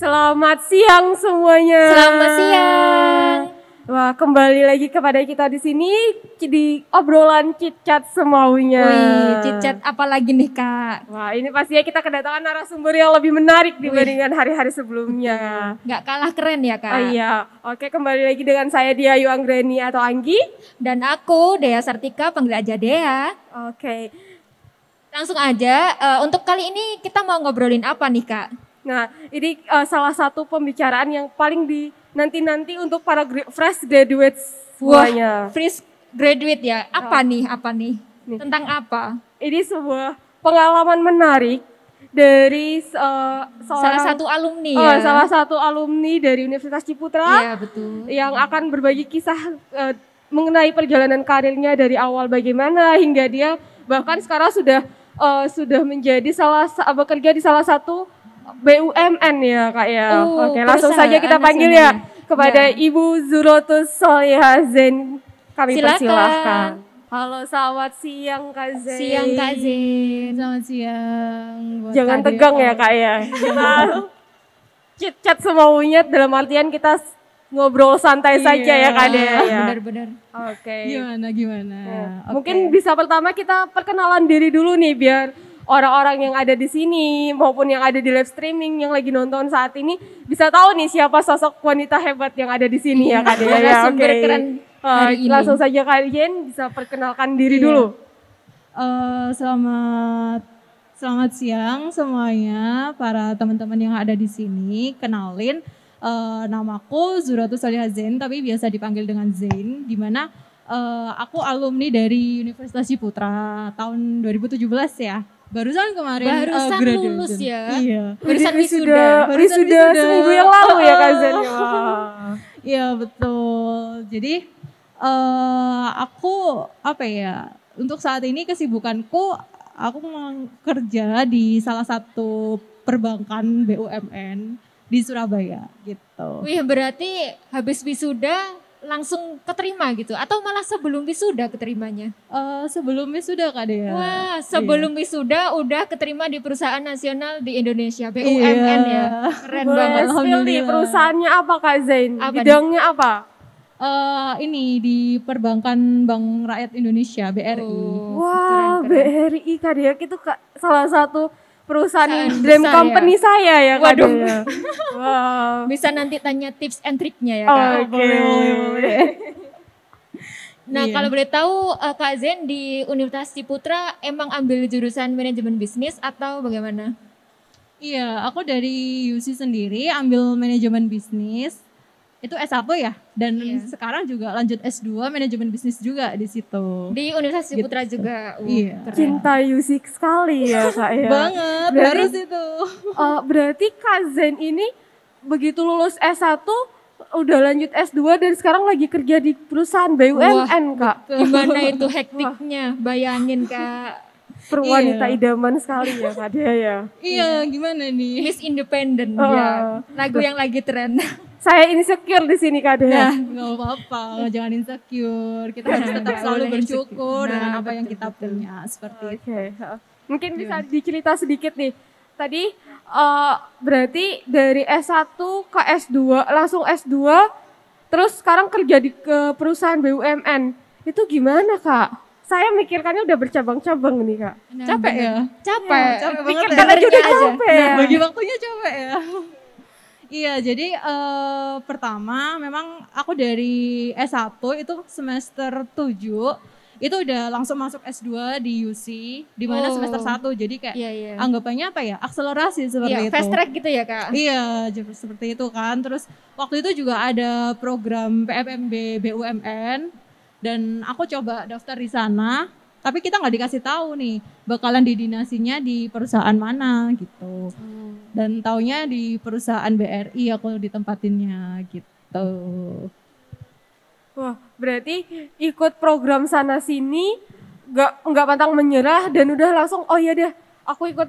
Selamat siang semuanya. Selamat siang. Wah, kembali lagi kepada kita di sini di obrolan cicat semaunya. Wih, cicat apa lagi nih Kak? Wah, ini pastinya kita kedatangan narasumber yang lebih menarik dibandingkan hari-hari sebelumnya. Nggak kalah keren ya Kak? Oh iya, oke, kembali lagi dengan saya Diayu Anggreni atau Anggi. Dan aku Dea Sartika, panggil aja Dea. Oke, Langsung aja, untuk kali ini kita mau ngobrolin apa nih Kak? nah ini salah satu pembicaraan yang paling nanti untuk para fresh graduates semuanya. Fresh graduate ya, apa nih? Tentang apa? Ini sebuah pengalaman menarik dari Salah satu alumni ya? Salah satu alumni dari Universitas Ciputra. Iya betul. Yang akan berbagi kisah mengenai perjalanan karirnya dari awal bagaimana hingga dia bahkan sekarang sudah menjadi bekerja di salah satu BUMN ya Kak ya. Oke, langsung saja kita panggil ya kepada Ibu Zurotus Solihah Zain. Kami persilahkan. Halo, selamat siang Kak Zain. Siang Kak Zain. Selamat siang. Jangan tegang ya Kak ya. Kita chat semaunya dalam artian kita ngobrol santai saja ya Kak Dea ya. Benar-benar. Oke. Gimana? Ya. Mungkin bisa pertama kita perkenalan diri dulu nih biar orang-orang yang ada di sini maupun yang ada di live streaming yang lagi nonton saat ini bisa tahu nih siapa sosok wanita hebat yang ada di sini ya Kak Dea ya. Sumber keren hari ini. Langsung saja kalian bisa perkenalkan diri dulu. Selamat siang semuanya para teman-teman yang ada di sini. Kenalin, namaku Zurotus Solihah Zain, tapi biasa dipanggil dengan Zain. Di mana aku alumni dari Universitas Ciputra tahun 2017 ya. Barusan kemarin Barusan graduation. lulus ya? Iya. Barusan wisuda. Wisuda seminggu yang lalu ya Kak Zain. Iya betul. Jadi aku untuk saat ini kesibukanku aku kerja di salah satu perbankan BUMN di Surabaya gitu. Wih, berarti habis wisuda langsung keterima gitu atau malah sebelum wisuda keterimanya? Sebelum wisuda Kak Dea. Wah, sebelum wisuda udah keterima di perusahaan nasional di Indonesia, BUMN ya. Keren banget. Spill nih, perusahaannya apa Kak Zain? Apa Bidangnya apa? Ini di Perbankan Bank Rakyat Indonesia BRI. Wah, BRI Kak Dea itu salah satu perusahaan dream besar company ya? saya ya Kak Waduh. Dea. Wow. Bisa nanti tanya tips and triknya ya Kak. Boleh. Nah, Iya. kalau boleh tahu Kak Zain di Universitas Ciputra emang ambil jurusan manajemen bisnis atau bagaimana? Iya, aku dari UC sendiri ambil manajemen bisnis. Itu S1 ya, dan sekarang juga lanjut S2 manajemen bisnis juga di situ. Di Universitas Ciputra juga. Iya. Keren. Cinta musik sekali ya Kak ya. Banget, Berarti- harus itu. Berarti Kak Zain ini begitu lulus S1 udah lanjut S2 dan sekarang lagi kerja di perusahaan BUMN Kak. Gimana itu hektiknya? Bayangin Kak. Perwanita idaman sekali ya Kak Dea ya. Iya, gimana nih? Miss Independent ya. Lagu yang lagi tren. Saya insecure di sini Kak Dea. Ya, nggak apa-apa, jangan insecure. Kita harus tetap Nggak selalu boleh bersyukur insecure. dengan Nah, apa yang betul, kita punya, seperti itu. Oke. Mungkin bisa dicerita sedikit nih. Tadi berarti dari S1 ke S2, langsung S2, terus sekarang kerja ke perusahaan BUMN. Itu gimana Kak? Saya mikirkannya udah bercabang-cabang nih Kak. Capek ya? Capek. Capek banget Pikirkan ya. aja udah capek ya. Bagi waktunya capek ya. Iya, jadi pertama memang aku dari S1 itu semester 7 itu udah langsung masuk S2 di UC di mana semester 1. Jadi kayak Iya. anggapannya apa ya? Akselerasi seperti Iya, itu. fast track gitu ya Kak. Iya, seperti itu kan. Terus waktu itu juga ada program PFMB BUMN dan aku coba daftar di sana. Tapi kita nggak dikasih tahu nih bakalan didinasinya di perusahaan mana gitu. Dan taunya di perusahaan BRI aku ditempatinnya gitu. Wah, berarti ikut program sana sini nggak pantang menyerah dan udah langsung oh iya deh aku ikut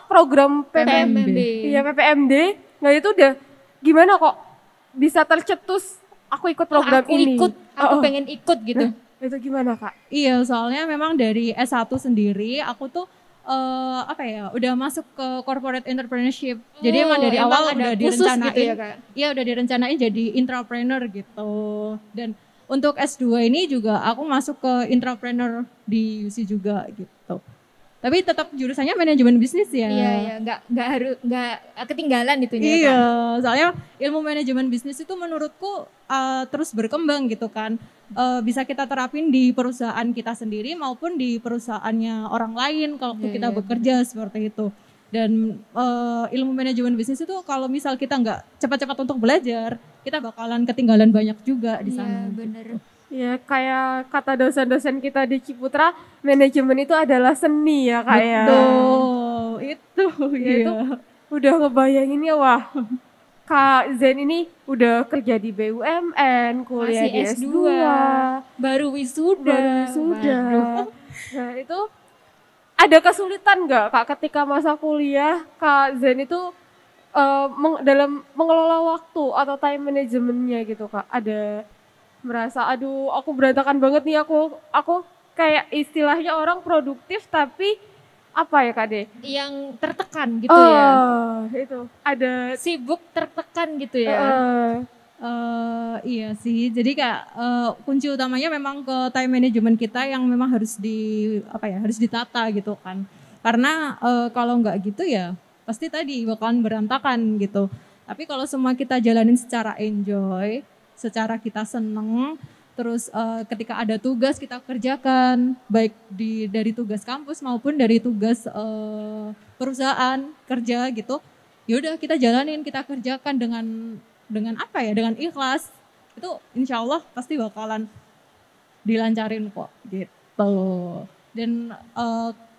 program PMB. Iya PPMD. Nah itu udah gimana kok bisa tercetus aku ikut program ini. Aku pengen ikut gitu. Itu gimana Kak? Iya, soalnya memang dari S1 sendiri aku tuh apa ya, udah masuk ke corporate entrepreneurship. Jadi emang dari awal ada udah khusus direncanain. gitu ya, Kak? Iya, udah direncanain jadi intrapreneur gitu. Dan untuk S2 ini juga aku masuk ke intrapreneur di UC juga gitu. Tapi tetap jurusannya manajemen bisnis ya. Iya, nggak ketinggalan itunya, Iya, Kak. soalnya ilmu manajemen bisnis itu menurutku terus berkembang gitu kan. Bisa kita terapin di perusahaan kita sendiri maupun di perusahaannya orang lain kalau kita bekerja seperti itu. Dan ilmu manajemen bisnis itu kalau misal kita nggak cepat-cepat untuk belajar, kita bakalan ketinggalan banyak juga di sana. Iya, bener. Ya kayak kata dosen-dosen kita di Ciputra, manajemen itu adalah seni ya Kak ya. Betul, itu Ya, ya. itu udah ngebayangin ya wah. Kak Zen ini udah kerja di BUMN, kuliah Masih di S2, S2, baru wisuda. Waduh. Nah itu ada kesulitan nggak Kak ketika masa kuliah Kak Zen itu dalam mengelola waktu atau time manajemennya gitu Kak? Ada merasa aduh aku berantakan banget nih aku kayak istilahnya orang produktif tapi apa ya Kak De? Yang tertekan gitu ya. Itu ada Sibuk tertekan gitu ya. Iya sih, jadi kayak kunci utamanya memang ke time management kita yang memang harus harus ditata gitu kan. Karena kalau nggak gitu ya pasti tadi bakalan berantakan gitu. Tapi kalau semua kita jalanin secara enjoy, secara kita seneng, terus ketika ada tugas kita kerjakan, baik dari tugas kampus maupun dari tugas perusahaan kerja gitu. Yaudah kita jalanin, kita kerjakan dengan apa ya, dengan ikhlas. Itu insya Allah pasti bakalan dilancarin kok gitu. Dan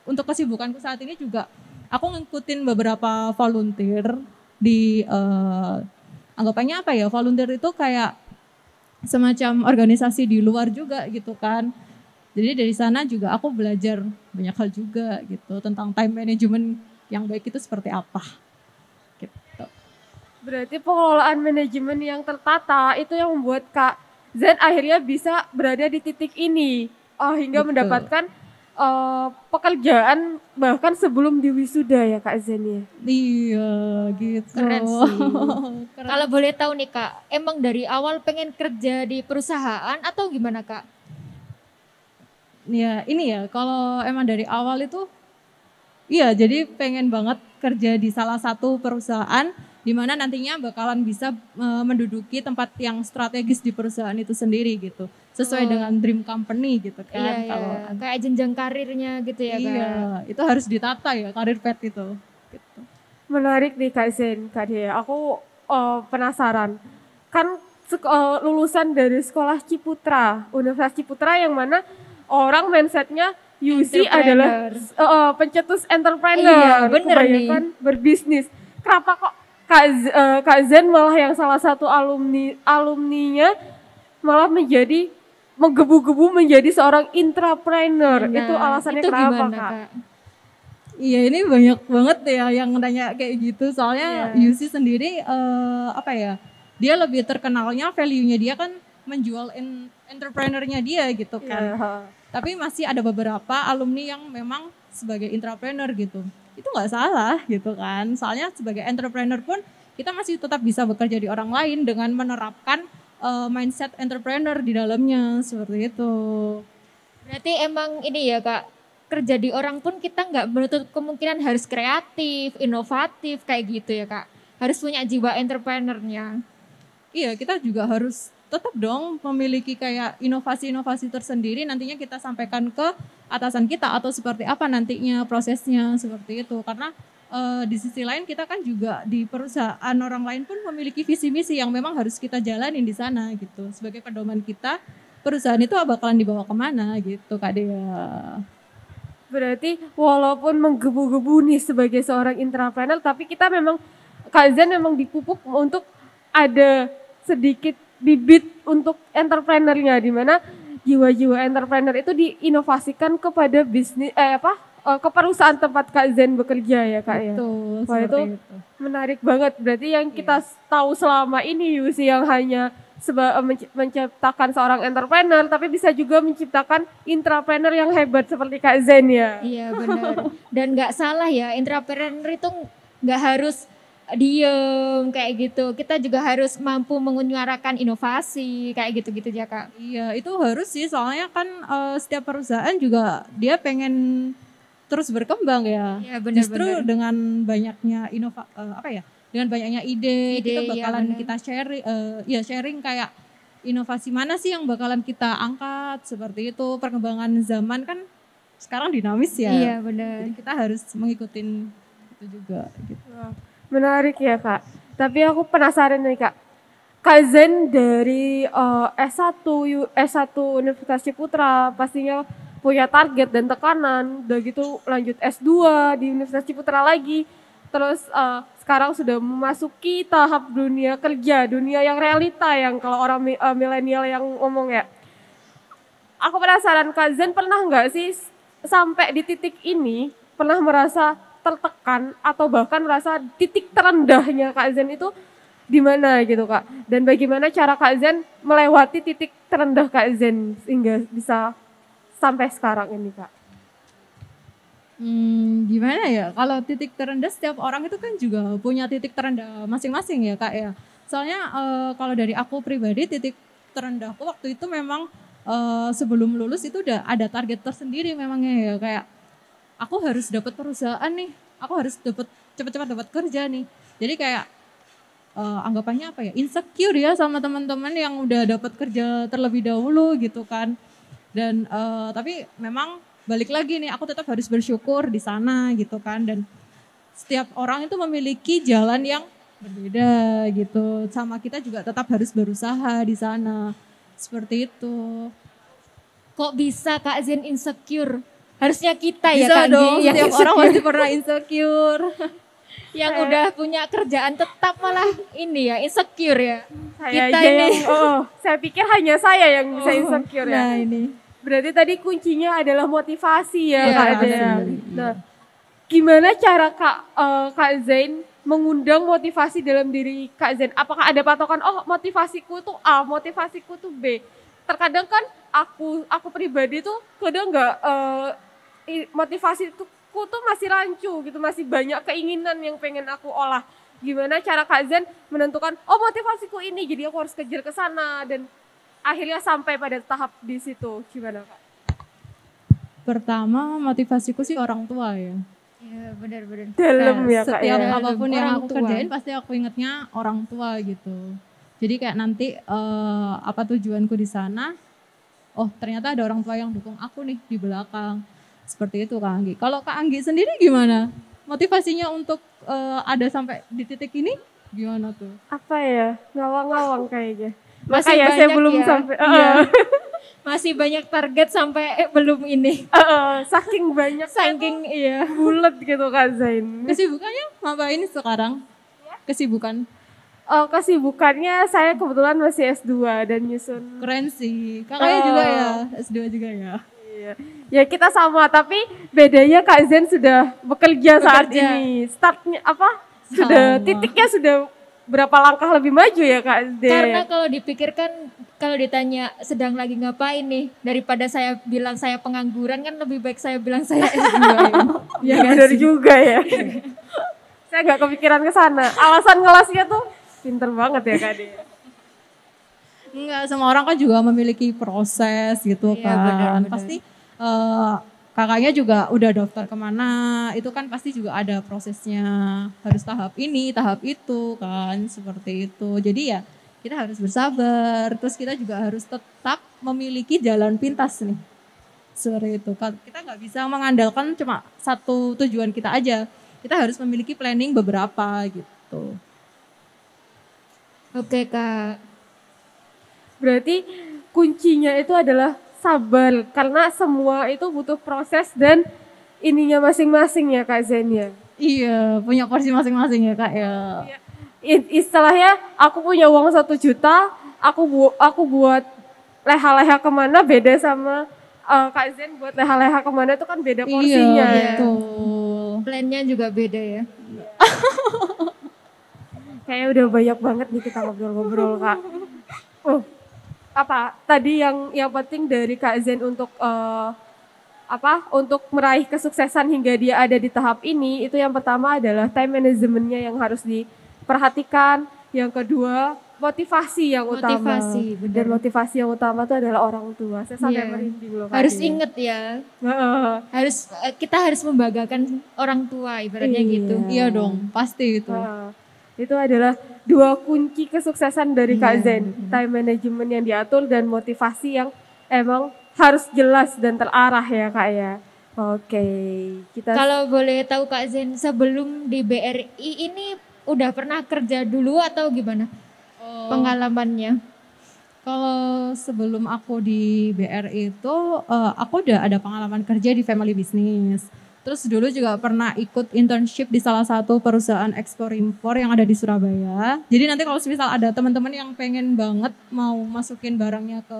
untuk kesibukanku saat ini juga aku ngikutin beberapa volunteer di anggapannya apa ya, volunteer itu kayak semacam organisasi di luar juga gitu kan. Jadi dari sana juga aku belajar banyak hal juga gitu tentang time management yang baik itu seperti apa gitu. Berarti pengelolaan manajemen yang tertata itu yang membuat Kak Zen akhirnya bisa berada di titik ini hingga Betul. mendapatkan pekerjaan bahkan sebelum di wisuda ya Kak Zen ya. Iya gitu. Keren sih. Keren. Kalau boleh tahu nih Kak, emang dari awal pengen kerja di perusahaan atau gimana Kak? Ya ini ya, kalau emang dari awal itu iya, jadi pengen banget kerja di salah satu perusahaan di mana nantinya bakalan bisa menduduki tempat yang strategis di perusahaan itu sendiri gitu. Sesuai dengan dream company gitu kan. Iya, Kalau kayak jenjang karirnya gitu ya Kak. iya, itu harus ditata ya karir pet itu. Gitu. Menarik nih Kak Zen, Kak Dea. Aku penasaran. Kan lulusan dari sekolah Ciputra, Universitas Ciputra yang mana orang mindsetnya UC adalah pencetus entrepreneur. Iya, bener kebanyakan berbisnis. Kenapa kok Kak Zen malah yang salah satu alumninya malah menjadi menggebu-gebu menjadi seorang intrapreneur. Nah, itu alasannya itu kenapa gimana, Kak? Iya, ini banyak banget ya yang nanya kayak gitu. Soalnya UC sendiri dia lebih terkenalnya value-nya dia kan menjual entrepreneur-nya dia gitu kan. Iya. Tapi masih ada beberapa alumni yang memang sebagai intrapreneur gitu. Itu nggak salah gitu kan. Soalnya sebagai entrepreneur pun kita masih tetap bisa bekerja di orang lain dengan menerapkan mindset entrepreneur di dalamnya seperti itu. Berarti emang ini ya Kak, kerja di orang pun kita nggak menutup kemungkinan harus kreatif, inovatif kayak gitu ya Kak. Harus punya jiwa entrepreneurnya. Iya, kita juga harus tetap dong memiliki kayak inovasi-inovasi tersendiri nantinya kita sampaikan ke atasan kita atau seperti apa nantinya prosesnya seperti itu. Karena di sisi lain kita kan juga di perusahaan orang lain pun memiliki visi misi yang memang harus kita jalanin di sana gitu. Sebagai pedoman kita perusahaan itu bakalan dibawa kemana gitu Kak Dea. Berarti walaupun menggebu-gebu nih sebagai seorang intrapreneur, tapi kita memang Kak Zen memang dipupuk untuk ada sedikit bibit untuk entrepreneurnya, di mana jiwa-jiwa entrepreneur itu diinovasikan kepada bisnis ke perusahaan tempat Kak Zen bekerja ya Kak ya. Betul, Wah, itu menarik banget. Berarti yang kita tahu selama ini Yusi yang hanya menciptakan seorang entrepreneur, tapi bisa juga menciptakan intrapreneur yang hebat seperti Kak Zen ya. Iya benar. Dan nggak salah ya, entrepreneur itu nggak harus diem kayak gitu. Kita juga harus mampu menyuarakan inovasi kayak gitu-gitu ya Kak. Iya, itu harus sih, soalnya kan setiap perusahaan juga dia pengen terus berkembang ya. Iya benar-benar. Justru dengan banyaknya dengan banyaknya ide kita Iya, bakalan benar. kita sharing kayak inovasi mana sih yang bakalan kita angkat, seperti itu. Perkembangan zaman kan sekarang dinamis ya. Iya benar. Jadi kita harus mengikutin itu juga gitu. Menarik ya Kak. Tapi aku penasaran nih Kak. Kak Zen dari S1 Universitas Ciputra pastinya punya target dan tekanan. Udah gitu lanjut S2 di Universitas Ciputra lagi. Terus sekarang sudah memasuki tahap dunia kerja, dunia yang realita yang kalau orang milenial yang ngomong ya. Aku penasaran Kak Zen pernah nggak sih sampai di titik ini pernah merasa tertekan atau bahkan merasa titik terendahnya Kak Zen itu di mana gitu Kak? Dan bagaimana cara Kak Zen melewati titik terendah Kak Zen sehingga bisa sampai sekarang ini Kak? Gimana ya? Kalau titik terendah setiap orang itu kan juga punya titik terendah masing-masing ya Kak ya. Soalnya kalau dari aku pribadi titik terendahku waktu itu memang sebelum lulus itu udah ada target tersendiri memangnya ya, kayak aku harus dapat perusahaan nih, aku harus cepat-cepat dapat kerja nih. Jadi kayak anggapannya apa ya, insecure ya sama teman-teman yang udah dapat kerja terlebih dahulu gitu kan. Dan tapi memang balik lagi nih, aku tetap harus bersyukur di sana gitu kan. Dan setiap orang itu memiliki jalan yang berbeda gitu. Sama kita juga tetap harus berusaha di sana. Seperti itu. Kok bisa Kak Zen insecure? Harusnya kita ya Bisa Kak dong, Gi, yang setiap orang insecure. pasti pernah insecure. Yang udah punya kerjaan tetap malah ini ya insecure ya. Saya Kita aja ini. saya pikir hanya saya yang bisa insecure ya. Nah ini. Berarti tadi kuncinya adalah motivasi ya Iya, Kak Zen. motivasi. Nah, gimana cara Kak Zain mengundang motivasi dalam diri Kak Zen? Apakah ada patokan? Oh, motivasiku tuh A, motivasiku tuh B. Terkadang kan aku pribadi tuh kadang nggak motivasiku tuh masih rancu gitu, masih banyak keinginan yang pengen aku olah. Gimana cara Kak Zen menentukan, oh motivasiku ini, jadi aku harus kejar ke sana dan akhirnya sampai pada tahap di situ. Gimana Kak? Pertama motivasiku sih orang tua ya. Iya benar-benar. Dalam ya Kak Setiap ya. apapun yang Orang aku tua. kerjain pasti aku ingetnya orang tua gitu. Jadi kayak nanti apa tujuanku di sana, oh ternyata ada orang tua yang dukung aku nih di belakang. Seperti itu Kak Anggi. Kalau Kak Anggi sendiri gimana? Motivasinya untuk ada sampai di titik ini gimana tuh? Apa ya? Ngawang-ngawang kayaknya. Masih Makanya saya banyak belum ya. sampai. Iya. Masih banyak target sampai belum ini. Saking banyak Saking iya. bulat gitu Kak Zain. Kesibukannya ngapain sekarang? Kesibukan Kesibukannya saya kebetulan masih S2 dan nyusun. keren sih. Kakaknya juga ya, S2 juga ya. Iya. Ya kita sama, tapi bedanya Kak Zen sudah bekerja saat Bekerja. ini. Startnya apa? Sudah Sama. titiknya sudah berapa langkah lebih maju ya Kak Zen? Karena kalau dipikirkan, kalau ditanya sedang lagi ngapain nih, daripada saya bilang saya pengangguran kan lebih baik saya bilang saya S2 ya. ya benar juga ya. Saya nggak kepikiran ke sana. Alasan ngelasnya tuh pinter banget ya Kak Dia. Enggak, semua orang kan juga memiliki proses gitu Iya, kan. benar-benar. Pasti kakaknya juga udah daftar kemana, itu kan pasti juga ada prosesnya. Harus tahap ini, tahap itu kan, seperti itu. Jadi ya kita harus bersabar, terus kita juga harus tetap memiliki jalan pintas nih. Seperti itu. Kita nggak bisa mengandalkan cuma satu tujuan kita aja. Kita harus memiliki planning beberapa gitu. Oke Kak. Berarti kuncinya itu adalah sabar karena semua itu butuh proses dan ininya masing-masing ya Kak Zen ya. Iya, punya porsi masing-masing ya Kak ya. Istilahnya aku punya uang 1 juta, aku buat leha-leha kemana beda sama Kak Zen buat leha-leha kemana itu kan beda porsinya. Iya, Ya. betul. Plannya juga beda ya. Kayaknya udah banyak banget nih kita ngobrol-ngobrol Kak. Oh, apa tadi yang penting dari Kak Zen untuk untuk meraih kesuksesan hingga dia ada di tahap ini, itu yang pertama adalah time managementnya yang harus diperhatikan. Yang kedua, motivasi yang utama. Motivasi, benar. Dan motivasi yang utama itu adalah orang tua. Saya sampai Iya. merinding loh Kak Harus Zen. inget ya, Heeh. kita harus membanggakan orang tua ibaratnya Iya. gitu. Iya dong, pasti itu. Itu adalah dua kunci kesuksesan dari Kak Iya, Zen. Time management yang diatur dan motivasi yang emang harus jelas dan terarah ya Kak ya. Oke, kita Kalau boleh tahu Kak Zen, sebelum di BRI ini udah pernah kerja dulu atau gimana pengalamannya? Kalau sebelum aku di BRI itu, aku udah ada pengalaman kerja di family business. Terus dulu juga pernah ikut internship di salah satu perusahaan ekspor impor yang ada di Surabaya. Jadi nanti kalau misal ada teman-teman yang pengen banget mau masukin barangnya ke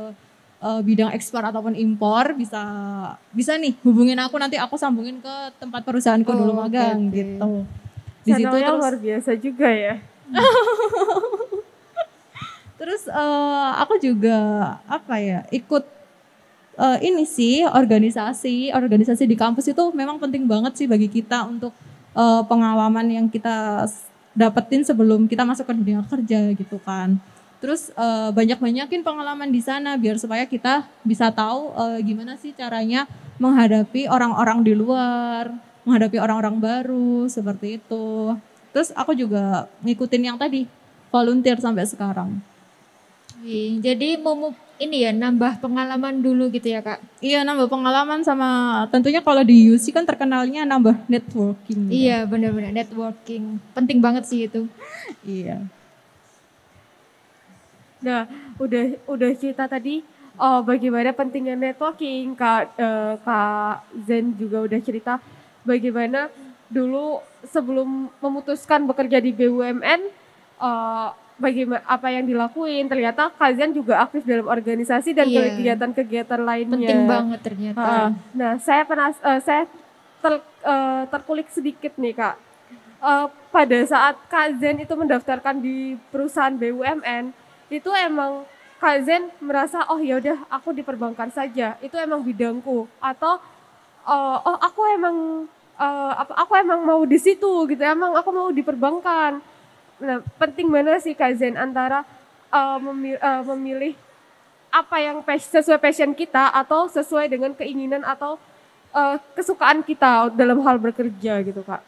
bidang ekspor ataupun impor, bisa nih hubungin aku, nanti aku sambungin ke tempat perusahaanku dulu magang oke. gitu. Di situ channelnya terus luar biasa juga ya. Terus aku juga ikut ini sih organisasi di kampus itu memang penting banget sih bagi kita untuk pengalaman yang kita dapetin sebelum kita masuk ke dunia kerja gitu kan. Terus banyakin pengalaman di sana biar supaya kita bisa tahu gimana sih caranya menghadapi orang-orang di luar, menghadapi orang-orang baru seperti itu. Terus aku juga ngikutin yang tadi volunteer sampai sekarang. Wih, jadi ini ya nambah pengalaman dulu gitu ya Kak? Iya, nambah pengalaman sama tentunya kalau di UC kan terkenalnya nambah networking. Iya benar-benar networking, penting banget sih itu. Iya. Nah, udah cerita tadi bagaimana pentingnya networking. Kak Zen juga udah cerita bagaimana dulu sebelum memutuskan bekerja di BUMN bagaimana apa yang dilakuin. Ternyata Kak Zen juga aktif dalam organisasi dan Iya. kegiatan-kegiatan lainnya. Penting banget ternyata. Nah, saya terkulik sedikit nih Kak. Pada saat Kak Zen itu mendaftarkan di perusahaan BUMN, itu emang Kak Zen merasa oh ya udah aku di perbankan saja, itu emang bidangku, atau aku emang mau di situ gitu, emang aku mau di perbankan. Nah, penting mana sih Kak Zen antara memilih apa yang sesuai passion kita atau sesuai dengan keinginan atau kesukaan kita dalam hal bekerja gitu Kak.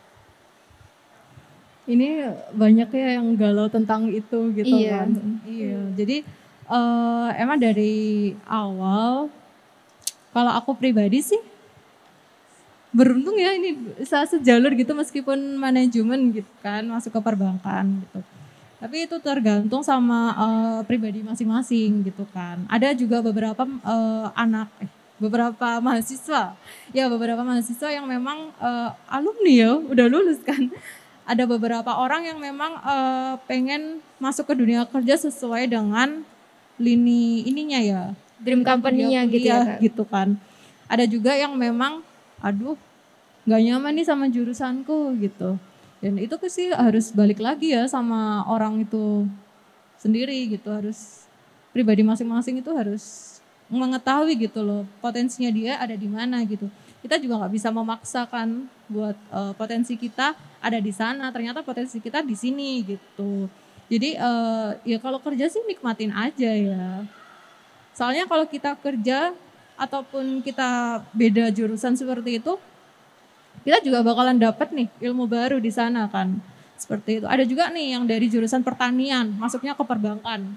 Ini banyak ya yang galau tentang itu gitu Iya. kan. Iya. Jadi emang dari awal kalau aku pribadi sih beruntung ya ini bisa sejalur gitu meskipun manajemen gitu kan masuk ke perbankan gitu. Tapi itu tergantung sama pribadi masing-masing gitu kan. Ada juga beberapa beberapa mahasiswa yang memang alumni ya udah lulus kan. Ada beberapa orang yang memang pengen masuk ke dunia kerja sesuai dengan lini ininya ya. Dream company-nya gitu ya Kak? Gitu kan. Ada juga yang memang aduh gak nyaman nih sama jurusanku gitu. Dan itu sih harus balik lagi ya sama orang itu sendiri gitu. Harus pribadi masing-masing itu harus mengetahui gitu loh potensinya dia ada di mana gitu. Kita juga nggak bisa memaksakan buat potensi kita ada di sana, ternyata potensi kita di sini gitu. Jadi ya kalau kerja sih nikmatin aja ya. Soalnya kalau kita kerja ataupun kita beda jurusan seperti itu, kita juga bakalan dapat nih ilmu baru di sana kan. Seperti itu. Ada juga nih yang dari jurusan pertanian masuknya ke perbankan.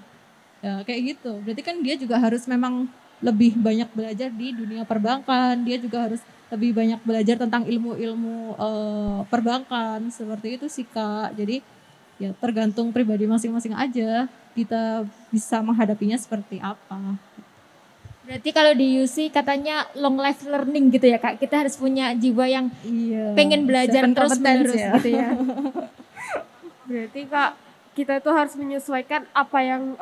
Ya kayak gitu. Berarti kan dia juga harus memang lebih banyak belajar di dunia perbankan, dia juga harus lebih banyak belajar tentang ilmu-ilmu perbankan, seperti itu sih Kak. Jadi ya tergantung pribadi masing-masing aja, kita bisa menghadapinya seperti apa. Berarti kalau di UC katanya long life learning gitu ya Kak, kita harus punya jiwa yang pengen belajar terus-menerus ya. gitu ya. Berarti Kak, kita itu harus menyesuaikan apa yang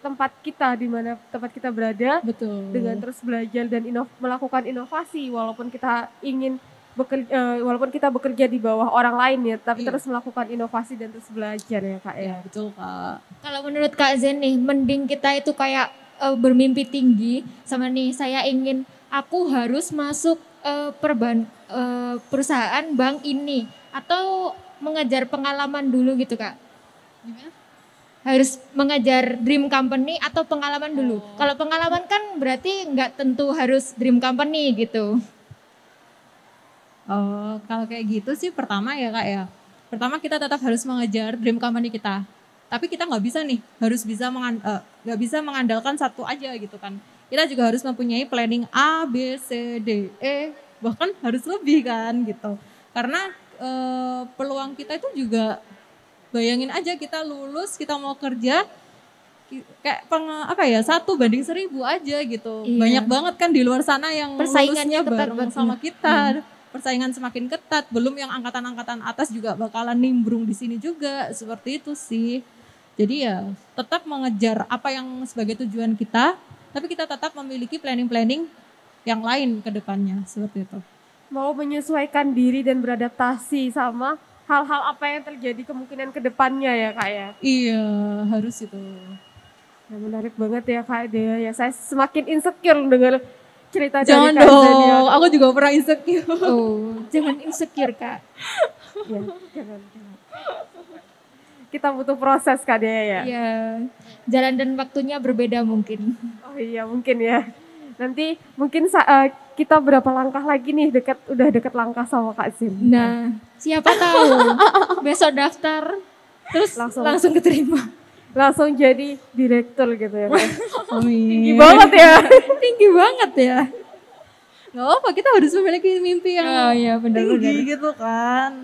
tempat kita, di mana tempat kita berada. Betul. Dengan terus belajar dan melakukan inovasi, walaupun kita ingin walaupun kita bekerja di bawah orang lain ya, tapi Iya. terus melakukan inovasi dan terus belajar ya Kak ya. Ya, betul Kak. Kalau menurut Kak Zen nih, mending kita itu kayak bermimpi tinggi sama nih saya ingin aku harus masuk perusahaan bank ini atau mengejar pengalaman dulu gitu Kak. Gimana? Harus mengejar dream company atau pengalaman dulu. Kalau pengalaman kan berarti nggak tentu harus dream company gitu. Oh, kalau kayak gitu sih pertama ya Kak ya. Pertama kita tetap harus mengejar dream company kita. Tapi kita nggak bisa nih, nggak bisa mengandalkan satu aja gitu kan. Kita juga harus mempunyai planning A, B, C, D, E, bahkan harus lebih kan gitu. Karena peluang kita itu juga, bayangin aja kita lulus, kita mau kerja, kayak 1 banding 1000 aja gitu. Iya. Banyak banget kan di luar sana yang Persaingannya lulusnya ketat bareng banget. sama kita. Persaingan semakin ketat, belum yang angkatan-angkatan atas juga bakalan nimbrung di sini juga, seperti itu sih. Jadi ya tetap mengejar apa yang sebagai tujuan kita, tapi kita tetap memiliki planning-planning yang lain ke depannya, seperti itu. Mau menyesuaikan diri dan beradaptasi sama hal-hal apa yang terjadi kemungkinan ke depannya ya Kak ya. Iya, harus itu. Ya, menarik banget ya Kak Dea ya. Saya semakin insecure dengar cerita Jangan dari Kak Zen ya. dong, aku juga pernah insecure. Oh, jangan insecure Kak. Ya, jangan. Kita butuh proses Kak Dea ya. Iya, jalan dan waktunya berbeda mungkin. Oh iya mungkin ya. Nanti mungkin kita berapa langkah lagi nih udah dekat langkah sama Kak Zen. Nah, siapa tahu besok daftar terus langsung keterima. Langsung jadi direktur gitu ya Kak. Amin. Tinggi banget ya. Tinggi banget ya. Gak apa, kita harus memiliki mimpi yang Oh iya benar-benar. tinggi gitu kan.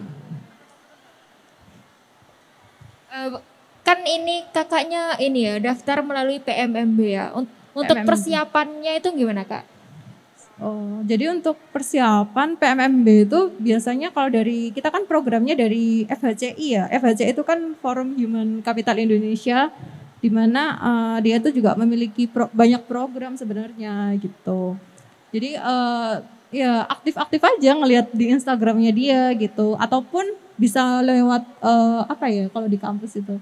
Kan ini kakaknya ini ya daftar melalui PMMB ya. Untuk PMMB. persiapannya itu gimana Kak? Oh, jadi untuk persiapan PMMB itu biasanya kalau kita kan programnya dari FHCI ya. FHCI itu kan Forum Human Capital Indonesia, di mana dia tuh juga memiliki banyak program sebenarnya gitu. Jadi ya aktif-aktif aja ngelihat di Instagramnya dia gitu, ataupun bisa lewat kalau di kampus itu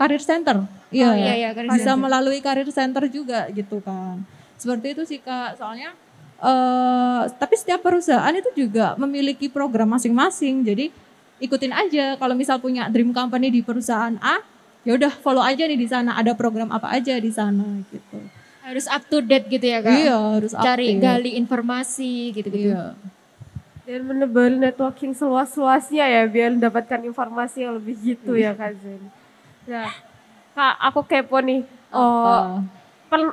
Career Center. Iya, Oh, iya, Career bisa Center. melalui Career Center juga gitu kan. Seperti itu sih Kak, soalnya tapi setiap perusahaan itu juga memiliki program masing-masing. Jadi ikutin aja, kalau misal punya dream company di perusahaan A, ya udah follow aja nih di sana ada program apa aja di sana gitu. Harus up to date gitu ya Kak? Iya, harus Cari update. gali informasi gitu-gitu. Iya. Dan menebar networking seluas-luasnya ya biar mendapatkan informasi yang lebih gitu ya Kak Zen. Nah, Kak aku kepo nih.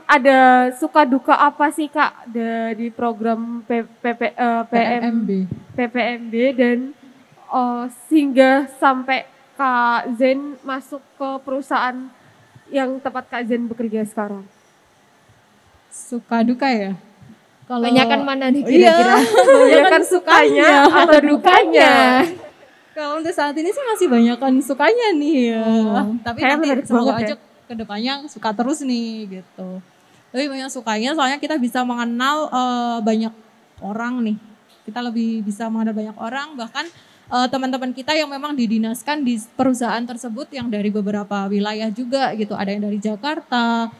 Ada suka duka apa sih Kak dari program PMB. PPMB dan sehingga sampai Kak Zen masuk ke perusahaan yang tempat Kak Zen bekerja sekarang? Suka duka ya? Kalau Banyakan mana nih Iya, kira-kira? Banyakan sukanya atau dukanya? Kalau untuk saat ini sih masih banyakan sukanya nih ya. Tapi kayak nanti menarik semoga banget aja kedepannya suka terus nih gitu. Lebih banyak sukanya soalnya kita bisa mengenal banyak orang nih. Kita lebih bisa mengenal banyak orang, bahkan teman-teman kita yang memang didinaskan di perusahaan tersebut yang dari beberapa wilayah juga gitu. Ada yang dari Jakarta,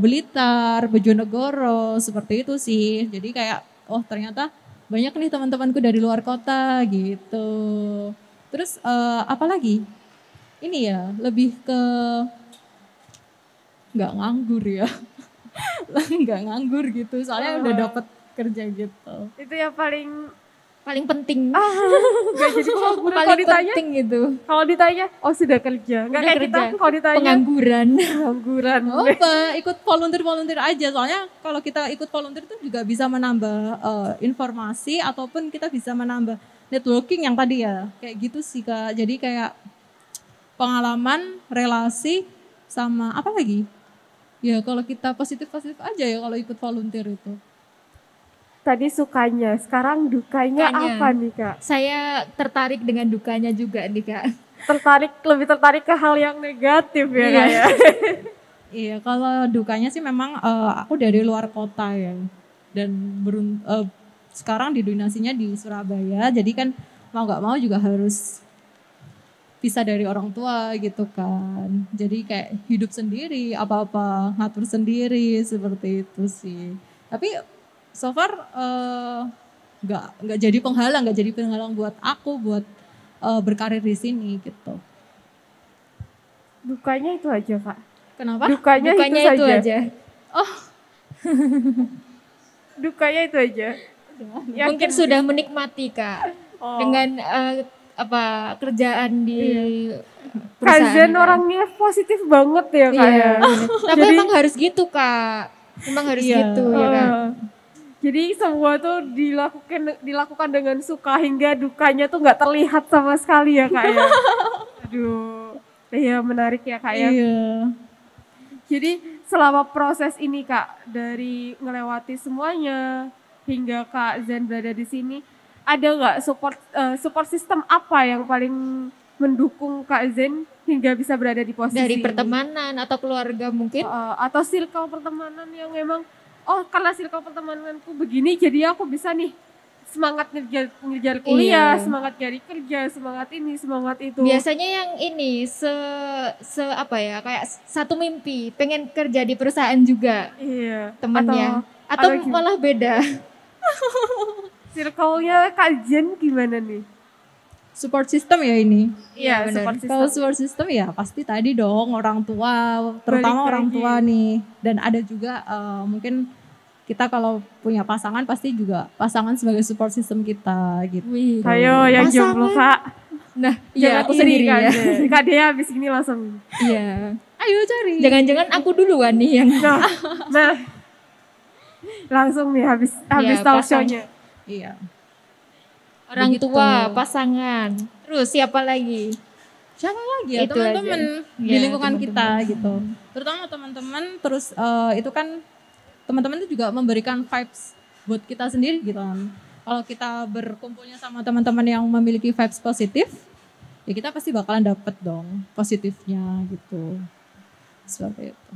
Blitar, Bojonegoro, seperti itu sih. Jadi kayak ternyata banyak nih teman-temanku dari luar kota gitu. Terus apalagi? Ini ya lebih ke nggak nganggur ya. Nggak nganggur gitu, soalnya udah dapet kerja gitu. Itu yang paling Paling penting. nggak jadi pengangguran kalau Paling ditanya. penting gitu. Kalau ditanya, sudah kerja. Nggak Udah kayak kerja. kita kalau ditanya Pengangguran. pengangguran. Apa? Ikut volunteer aja, soalnya kalau kita ikut volunteer itu juga bisa menambah informasi ataupun kita bisa menambah networking yang tadi ya. Kayak gitu sih Kak. Jadi kayak pengalaman, relasi, sama apa lagi? Ya kalau kita positif aja ya kalau ikut volunteer itu. Tadi sukanya, sekarang dukanya Dukanya. apa nih Kak? Saya tertarik dengan dukanya juga nih Kak. Lebih tertarik ke hal yang negatif ya Kak ya? Iya, kalau dukanya sih memang aku dari luar kota ya, dan sekarang didonasinya di Surabaya, jadi kan mau nggak mau juga harus pisah dari orang tua gitu kan. Jadi kayak hidup sendiri, apa-apa ngatur sendiri seperti itu sih. Tapi so far nggak jadi penghalang buat aku buat berkarir di sini gitu. Dukanya itu aja, Kak. Kenapa? Dukanya Dukanya itu aja. Dukanya itu aja. Yakin Mungkin sih. sudah menikmati Kak Oh. dengan kerjaan di Kak perusahaan. Zen Kak. orangnya positif banget ya, Kak Iya, ya. bener. Tapi Jadi- emang harus gitu Kak. Emang harus Iya. gitu ya Kak. Jadi semua tuh dilakukan dengan suka hingga dukanya tuh nggak terlihat sama sekali ya, Kak ya. Aduh, iya menarik ya, Kak ya. Iya. Jadi selama proses ini, Kak, dari ngelewati semuanya hingga Kak Zen berada di sini, ada nggak support system apa yang paling mendukung Kak Zen hingga bisa berada di posisi Dari ini? pertemanan atau keluarga mungkin. Atau circle pertemanan yang memang karena circle pertemananku begini jadi aku bisa nih semangat ngejar kuliah, Iya. semangat cari kerja, semangat ini, semangat itu. Biasanya yang ini kayak satu mimpi, pengen kerja di perusahaan juga Iya. temannya. Atau atau gimana? malah beda. Circle-nya Kak Jen gimana nih? Support system ya ini. Iya, benar. support Kalau system. support system ya pasti tadi dong orang tua, terutama Balik orang lagi. tua nih. Dan ada juga mungkin kita kalau punya pasangan pasti juga pasangan sebagai support system kita gitu. Wih. Ayo yang Pasangan. jomblo Kak. Nah, Jangan iya aku sendiri Kak ya. Jen. Kak Dea habis ini langsung. Iya. Ayo cari. Jangan-jangan aku duluan nih yang Nah, langsung nih habis talk pasang. show-nya. Iya. orang Begitu. tua, pasangan. Terus siapa lagi? Siapa lagi ya Itu teman-teman di Iya, lingkungan kita teman-teman. gitu. Terutama teman-teman terus itu kan teman-teman itu juga memberikan vibes buat kita sendiri gitu kan. Kalau kita berkumpulnya sama teman-teman yang memiliki vibes positif, ya kita pasti bakalan dapet dong positifnya gitu. Seperti itu.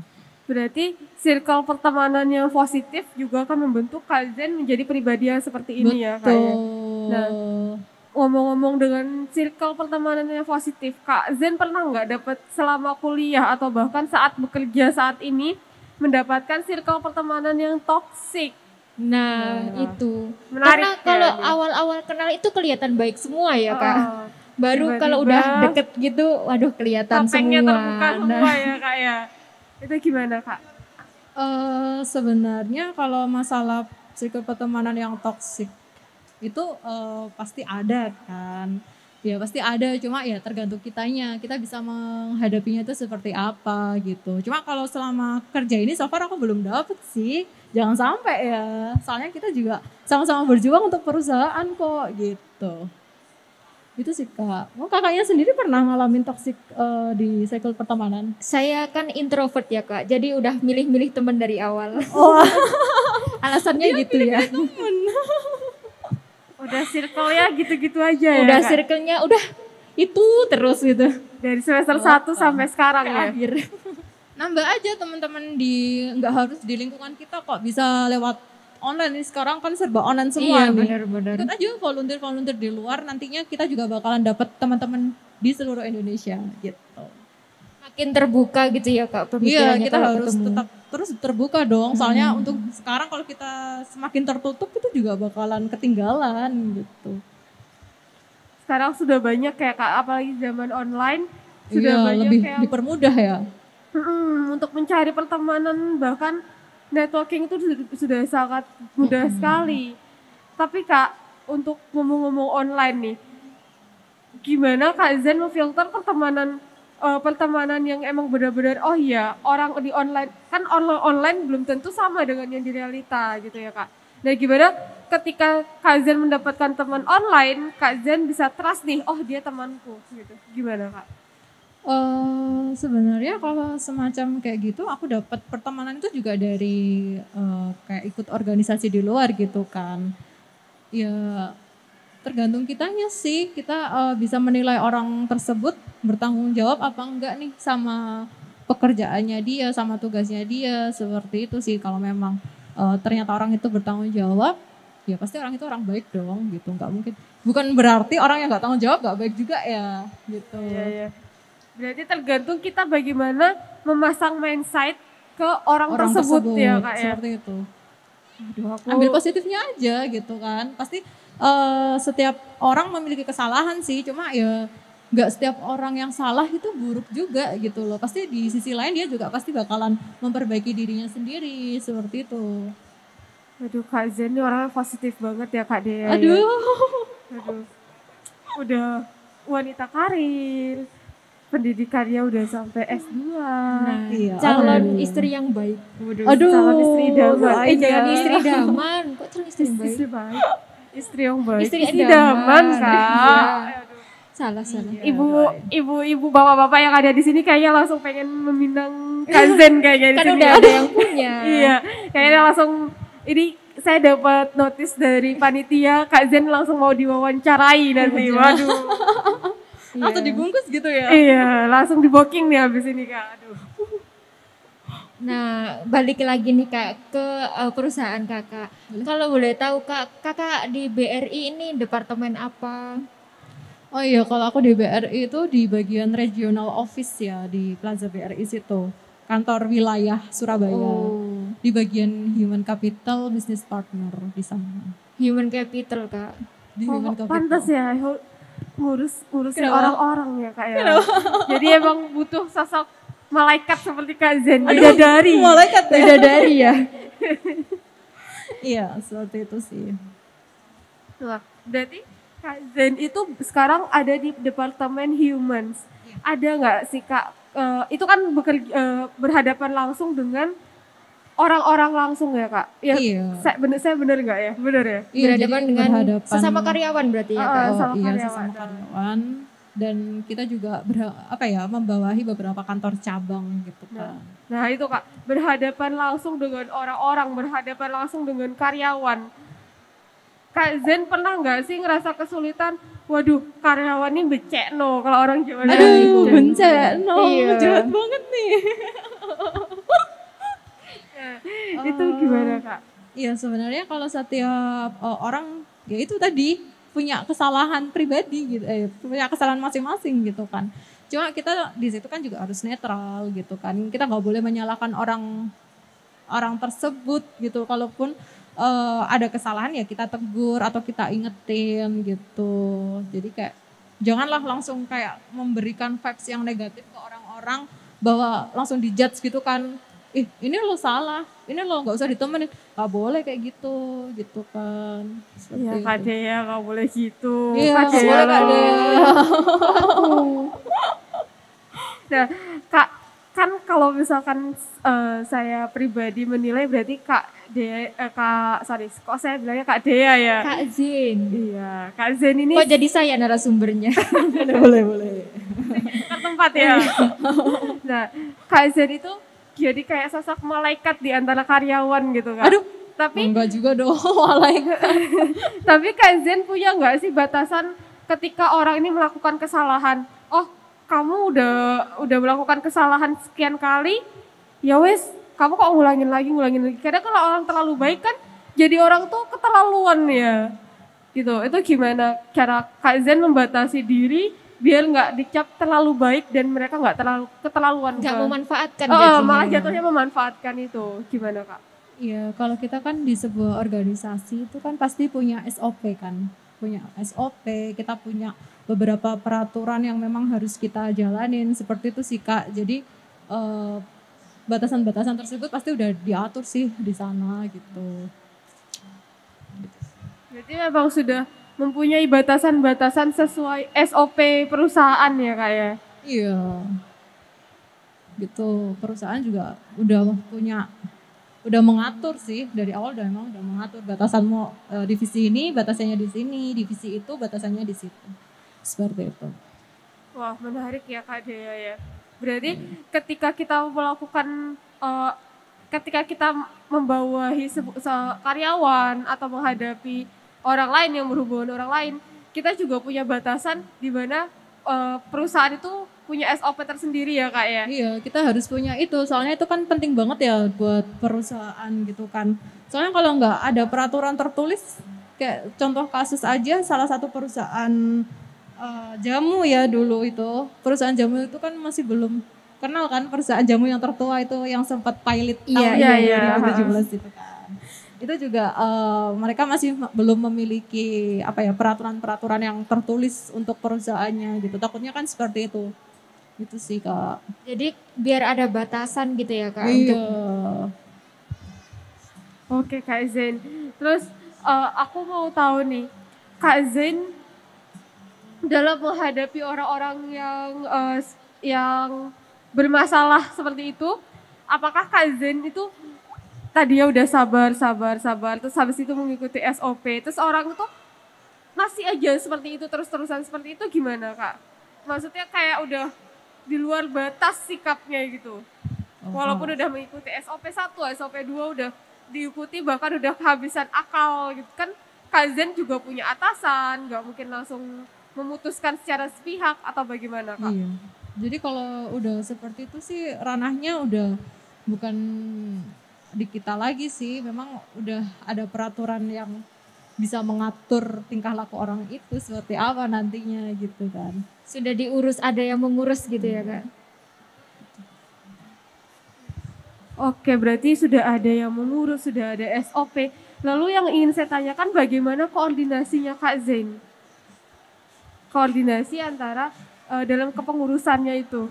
Berarti circle pertemanan yang positif juga akan membentuk Kak Zen menjadi pribadi yang seperti ini ya Kak ya. Betul. Nah, ngomong-ngomong dengan circle pertemanan yang positif, Kak Zen pernah nggak dapat selama kuliah atau bahkan saat bekerja saat ini mendapatkan circle pertemanan yang toksik? Nah, Nah, itu. menarik Karena ya kalau ini. awal-awal kenal itu kelihatan baik semua ya, Kak. Oh, Baru tiba-tiba kalau udah deket gitu, waduh kelihatan topengnya semua. terbuka semua ya Kak ya. Itu gimana Kak? Sebenarnya kalau masalah circle pertemanan yang toksik itu pasti ada kan. Ya pasti ada, cuma ya tergantung kitanya. Kita bisa menghadapinya itu seperti apa gitu. Cuma kalau selama kerja ini so far aku belum dapet sih. Jangan sampai ya. Soalnya kita juga sama-sama berjuang untuk perusahaan kok gitu. Itu sih Kak. Oh, kakaknya sendiri pernah ngalamin toksik di circle pertemanan? Saya kan introvert ya, Kak. Jadi udah milih-milih teman dari awal. Oh, Alasannya gitu ya. Udah circle-nya gitu-gitu aja ya Udah Kak? circle-nya udah itu terus gitu. Dari semester 1 sampai sekarang ya? Akhir. nambah aja teman-teman nggak harus di lingkungan kita kok, bisa lewat online nih, sekarang kan serba online semua Iya, nih. benar-benar. Ikut aja volunteer di luar, nantinya kita juga bakalan dapat teman-teman di seluruh Indonesia gitu. Makin terbuka gitu ya, Kak, Iya, pemikirannya kita kalau harus ketemu. tetap terus terbuka dong. Soalnya untuk sekarang kalau kita semakin tertutup itu juga bakalan ketinggalan gitu. Sekarang sudah banyak kayak Kak, apalagi zaman online sudah Iya, banyak lebih kayak dipermudah ya. untuk mencari pertemanan bahkan networking itu sudah sangat mudah sekali. Tapi Kak, untuk ngomong-ngomong online nih, gimana Kak Zen memfilter pertemanan yang emang benar-benar oh iya orang di online kan online belum tentu sama dengan yang di realita gitu ya Kak. Nah gimana ketika Kak Zen mendapatkan teman online, Kak Zen bisa trust nih, oh dia temanku gitu. Gimana Kak? Sebenarnya kalau semacam kayak gitu aku dapat pertemanan itu juga dari kayak ikut organisasi di luar gitu kan. Ya tergantung kitanya sih, kita bisa menilai orang tersebut bertanggung jawab apa enggak nih sama pekerjaannya dia, sama tugasnya dia, seperti itu sih. Kalau memang ternyata orang itu bertanggung jawab, ya pasti orang itu orang baik dong gitu, nggak mungkin. Bukan berarti orang yang nggak tanggung jawab nggak baik juga ya gitu. Iya, iya. Berarti tergantung kita bagaimana memasang mindset ke orang tersebut ya Kak ya. Seperti itu. Aduh, aku Ambil positifnya aja gitu kan. Pasti setiap orang memiliki kesalahan sih, cuma ya nggak setiap orang yang salah itu buruk juga gitu loh. Pasti di sisi lain dia juga pasti bakalan memperbaiki dirinya sendiri seperti itu. Aduh Kak Zen ini orangnya positif banget ya Kak Dea. Ya. Aduh. Aduh. Udah wanita karir. Pendidikannya udah sampai S2. Nah, Iya, calon aduh. istri yang baik. Aduh, Calon istri idaman. doain Jangan ya. istri idaman, kok calon istri yang baik? Istri baik. Istri yang baik. Istri Istri idaman. idaman Kak. Iya. Salah. Ibu-ibu bapak-bapak yang ada di sini kayaknya langsung pengen meminang Kak Zen kayaknya di Kan sini. udah ada yang punya. Iya, kayaknya langsung ini saya dapat notis dari panitia Kak Zen langsung mau diwawancarai nanti. Waduh. Atau dibungkus gitu ya. Iya, langsung di booking nih habis ini Kak. Aduh. Nah, balik lagi nih Kak ke perusahaan Kakak. Kalau boleh tahu Kakak di BRI ini departemen apa? Oh iya, kalau aku di BRI itu di bagian regional office ya, di Plaza BRI situ. Kantor wilayah Surabaya. Oh, Di bagian Human Capital Business Partner di sana. human capital Kak. Di Oh, Human Capital. pantas ya ngurusin Kenapa? orang-orang ya Kak ya. Jadi emang butuh sosok malaikat seperti Kak Zen, bidadari. Malaikat ya. Bidadari ya. Iya, seperti itu sih. Wah, berarti Kak Zen itu sekarang ada di Departemen Humans. Ada nggak sih Kak, itu kan berhadapan langsung dengan orang-orang langsung ya Kak? Ya, Iya. saya bener nggak ya? Bener ya? Iya, Berhadapan jadi dengan berhadapan- sesama karyawan berarti ya Kak. sama iya, karyawan. sesama karyawan. Dan kita juga membawahi beberapa kantor cabang gitu kan. Nah itu Kak, berhadapan langsung dengan orang-orang, berhadapan langsung dengan karyawan. Kak Zen pernah nggak sih ngerasa kesulitan? Waduh, karyawan ini becek no, kalau orang Jawa bilang Aduh, gitu. bencet, no, Iya. jahat banget nih. Itu gimana Kak? Iya, sebenarnya kalau setiap orang ya itu tadi punya kesalahan pribadi gitu, punya kesalahan masing-masing gitu kan. Cuma kita di situ kan juga harus netral gitu kan. Kita nggak boleh menyalahkan orang tersebut gitu. Kalaupun ada kesalahan ya kita tegur atau kita ingetin gitu. Jadi kayak janganlah langsung kayak memberikan vibes yang negatif ke orang-orang bahwa langsung dijudge gitu kan. Ini lo salah, ini lo nggak usah ditemenin, nggak boleh kayak gitu kan. Seperti Iya itu. Kak Dea nggak boleh gitu. Iya, Kak nggak boleh, Kak loh. Dea. Nah Kak, kan kalau misalkan saya pribadi menilai berarti Kak kok saya bilangnya Kak Dea ya? Kak Zen. Iya, Kak Zen ini Kok jadi saya narasumbernya? boleh. ke tempat ya. Nah, Kak Zen itu jadi kayak sosok malaikat di antara karyawan gitu kan. Aduh, Tapi enggak juga dong, malaikat. tapi Kak Zen punya nggak sih batasan ketika orang ini melakukan kesalahan? Oh, kamu udah melakukan kesalahan sekian kali, ya wes, kamu kok ngulangin lagi. Kadang kalau orang terlalu baik kan, jadi orang tuh keterlaluan ya. Gitu. Itu gimana cara Kak Zen membatasi diri biar nggak dicap terlalu baik dan mereka nggak terlalu keterlaluan? Nggak memanfaatkan Malah jadinya. jatuhnya memanfaatkan itu. Gimana Kak? Iya, kalau kita kan di sebuah organisasi itu kan pasti punya SOP kan. Punya SOP, kita punya beberapa peraturan yang memang harus kita jalanin. Seperti itu sih Kak. Jadi batasan-batasan tersebut pasti udah diatur sih di sana gitu. Berarti memang sudah mempunyai batasan-batasan sesuai SOP perusahaan ya Kak ya? Iya. Gitu, perusahaan juga udah mengatur sih dari awal udah mengatur batasan mau divisi ini batasannya di sini, divisi itu batasannya di situ. Seperti itu. Wah menarik ya Kak Dea ya. Berarti ketika kita melakukan, ketika kita membawahi karyawan atau menghadapi orang lain yang berhubungan orang lain, kita juga punya batasan di mana perusahaan itu punya SOP tersendiri ya Kak ya. Iya, kita harus punya itu. Soalnya itu kan penting banget ya buat perusahaan gitu kan. Soalnya kalau nggak ada peraturan tertulis, Kayak contoh kasus aja salah satu perusahaan jamu ya dulu itu. Perusahaan jamu itu kan masih belum kenal kan, perusahaan jamu yang tertua itu yang sempat pilot tahun iya. 2017 itu kan. Itu juga mereka masih belum memiliki peraturan-peraturan yang tertulis untuk perusahaannya gitu. Takutnya kan seperti itu. Gitu sih Kak. Jadi biar ada batasan gitu ya Kak. Iya. Oke Kak Zen. Terus aku mau tahu nih, Kak Zen dalam menghadapi orang-orang yang bermasalah seperti itu, apakah Kak Zen itu tadinya udah sabar, terus habis itu mengikuti SOP, terus orang itu masih aja seperti itu terus-terusan seperti itu gimana Kak? Maksudnya kayak udah di luar batas sikapnya gitu. Walaupun udah mengikuti SOP 1, SOP 2 udah diikuti bahkan udah kehabisan akal gitu kan. Kak Zen juga punya atasan, nggak mungkin langsung memutuskan secara sepihak atau bagaimana Kak? Iya. Jadi kalau udah seperti itu sih ranahnya udah bukan di kita lagi sih, memang udah ada peraturan yang bisa mengatur tingkah laku orang itu seperti apa nantinya gitu kan. Sudah diurus, ada yang mengurus gitu ya Kak. Oke, berarti sudah ada yang mengurus, sudah ada SOP. Lalu yang ingin saya tanyakan bagaimana koordinasinya Kak Zen? Koordinasi antara dalam kepengurusannya itu.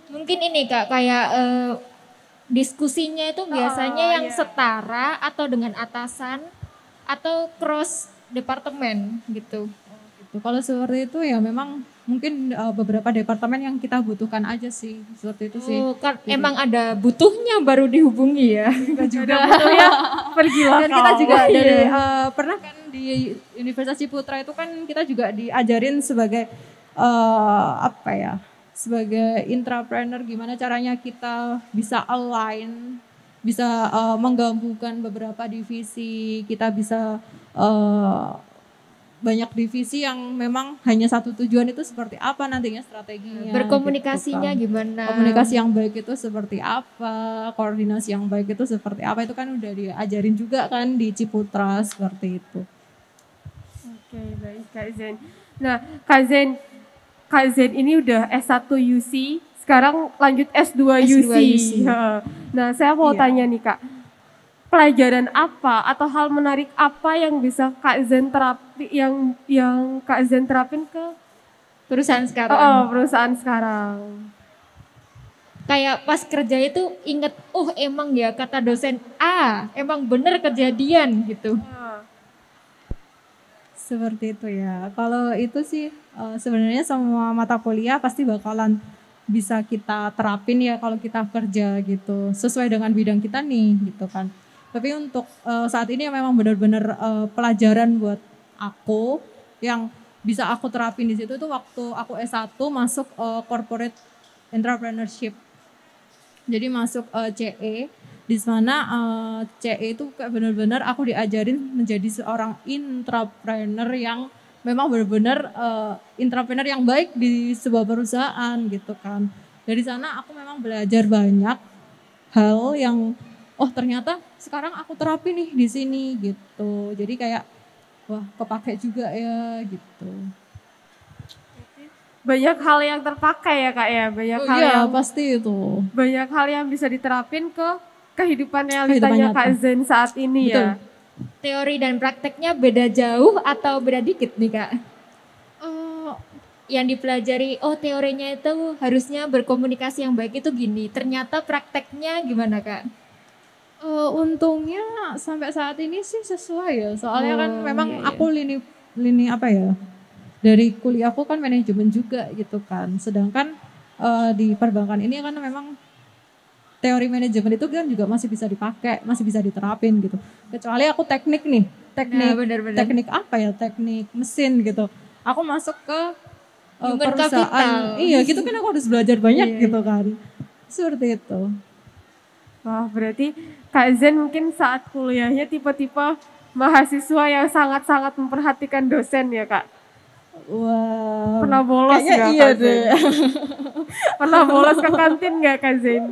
Mungkin ini Kak, kayak diskusinya itu biasanya yang setara atau dengan atasan atau cross departemen gitu. Kalau seperti itu ya memang mungkin beberapa departemen yang kita butuhkan aja sih, seperti itu sih. Emang ada butuhnya baru dihubungi ya. Juga butuhnya pergilah. Dan kita juga dari pernah kan di Universitas Ciputra itu kan kita juga diajarin sebagai sebagai intrapreneur gimana caranya kita bisa align, bisa menggabungkan beberapa divisi, kita bisa banyak divisi yang memang hanya satu tujuan itu seperti apa nantinya strateginya. Berkomunikasinya gitu kan. gimana? Komunikasi yang baik itu seperti apa, koordinasi yang baik itu seperti apa, itu kan udah diajarin juga kan di Ciputra seperti itu. Oke, baik Kak Zen. Nah, Kak Zen ini udah S1 UC, sekarang lanjut S2 UC. Nah, saya mau tanya nih Kak, pelajaran apa atau hal menarik apa yang bisa Kak Zen yang Kak Zen terapin ke perusahaan sekarang? Perusahaan sekarang. Kayak pas kerja itu inget, emang ya kata dosen A, emang bener kejadian gitu. Seperti itu ya. Kalau itu sih sebenarnya semua mata kuliah pasti bakalan bisa kita terapin ya kalau kita kerja gitu. Sesuai dengan bidang kita nih gitu kan. Tapi untuk saat ini memang benar-benar pelajaran buat aku yang bisa aku terapin di situ tuh waktu aku S1 masuk corporate entrepreneurship. Jadi masuk CE, di mana CE itu kayak benar-benar aku diajarin menjadi seorang intrapreneur yang memang benar-benar intrapreneur yang baik di sebuah perusahaan gitu kan. Dari sana aku memang belajar banyak hal yang ternyata sekarang aku terapi nih di sini gitu. Jadi kayak wah kepake juga ya gitu. Banyak hal yang terpakai ya Kak ya, banyak hal yang pasti itu. Banyak hal yang bisa diterapin ke kehidupan realitanya Kak Zen saat ini. Betul. Ya. Teori dan prakteknya beda jauh atau beda dikit nih Kak? Yang dipelajari, teorinya itu harusnya berkomunikasi yang baik itu gini. Ternyata prakteknya gimana Kak? Untungnya sampai saat ini sih sesuai ya. Soalnya kan memang aku lini dari kuliahku kan manajemen juga gitu kan. Sedangkan di perbankan ini kan memang teori manajemen itu kan juga masih bisa dipakai, masih bisa diterapin gitu. Kecuali aku teknik teknik apa ya, teknik mesin gitu. Aku masuk ke perusahaan, kapital. Iya gitu kan aku harus belajar banyak gitu kan. Seperti itu. Wah berarti Kak Zen mungkin saat kuliahnya tipe-tipe mahasiswa yang sangat-sangat memperhatikan dosen ya Kak? Wah. Pernah bolos nggak iya Kak Zen? Pernah bolos ke kantin nggak Kak Zen?